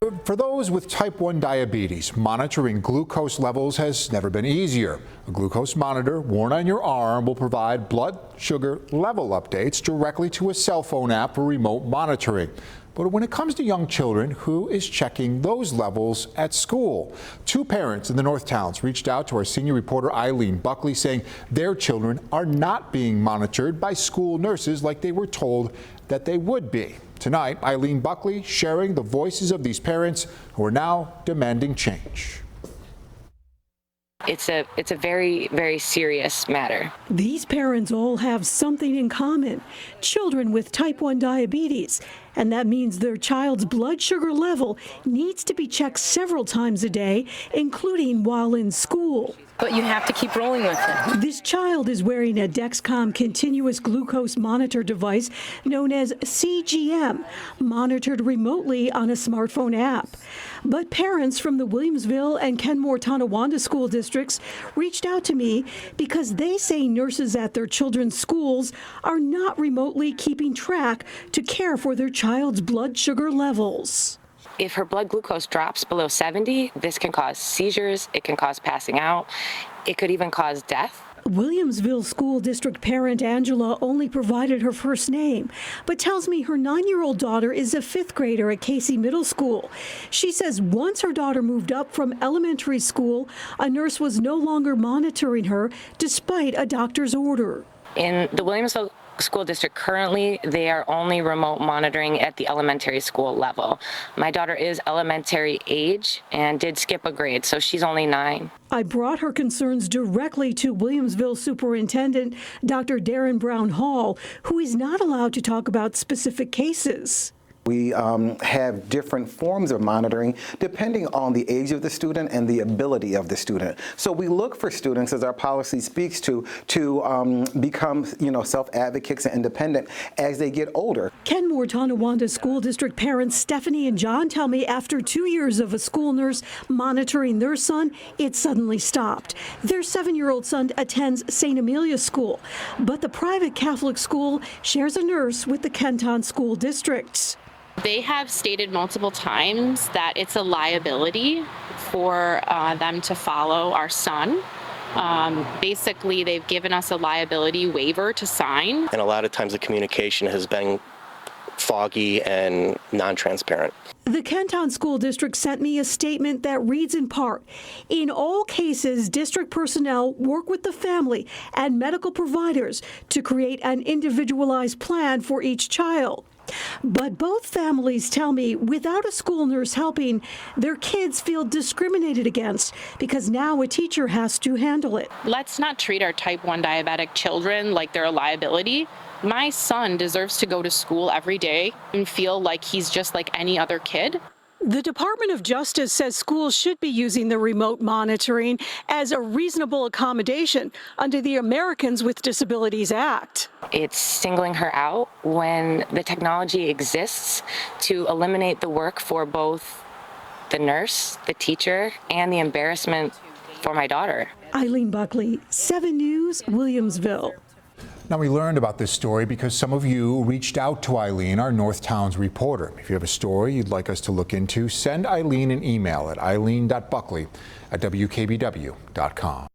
For those with type 1 diabetes, monitoring glucose levels has never been easier. A glucose monitor worn on your arm will provide blood sugar level updates directly to a cell phone app for remote monitoring. But when it comes to young children, who is checking those levels at school? Two parents in the Northtowns reached out to our senior reporter Eileen Buckley saying their children are not being monitored by school nurses like they were told that they would be. Tonight, Eileen Buckley sharing the voices of these parents who are now demanding change. It's a very, very serious matter. These parents all have something in common: children with type 1 diabetes. And that means their child's blood sugar level needs to be checked several times a day, including while in school. But you have to keep rolling with it. This child is wearing a Dexcom continuous glucose monitor device known as CGM, monitored remotely on a smartphone app. But parents from the Williamsville and Kenmore-Tonawanda school districts reached out to me because they say nurses at their children's schools are not remotely keeping track to care for their child's blood sugar levels. If her blood glucose drops below 70, this can cause seizures, it can cause passing out, it could even cause death. Williamsville School District parent Angela only provided her first name, but tells me her 9-year-old daughter is a 5th grader at Casey Middle School. She says once her daughter moved up from elementary school, a nurse was no longer monitoring her despite a doctor's order. In the Williamsville School District currently, they are only remote monitoring at the elementary school level. My daughter is elementary age and did skip a grade, so she's only 9. I brought her concerns directly to Williamsville Superintendent Dr. Darren Brown Hall, who is not allowed to talk about specific cases. We have different forms of monitoring depending on the age of the student and the ability of the student. So we look for students, as our policy speaks to become, self-advocates and independent as they get older. Kenmore-Tonawanda School District parents Stephanie and John tell me after 2 years of a school nurse monitoring their son, it suddenly stopped. Their 7-year-old son attends St. Amelia's School, but the private Catholic school shares a nurse with the Kenton School District. They have stated multiple times that it's a liability for them to follow our son. Basically, they've given us a liability waiver to sign. And a lot of times the communication has been foggy and non-transparent. The Kenton School District sent me a statement that reads in part, in all cases, district personnel work with the family and medical providers to create an individualized plan for each child. But both families tell me without a school nurse helping, their kids feel discriminated against because now a teacher has to handle it. Let's not treat our type 1 diabetic children like they're a liability. My son deserves to go to school every day and feel like he's just like any other kid. The Department of Justice says schools should be using the remote monitoring as a reasonable accommodation under the Americans with Disabilities Act. It's singling her out when the technology exists to eliminate the work for both the nurse, the teacher, and the embarrassment for my daughter. Eileen Buckley, 7 News, Williamsville. Now, we learned about this story because some of you reached out to Eileen, our Northtowns reporter. If you have a story you'd like us to look into, send Eileen an email at eileen.buckley@wkbw.com.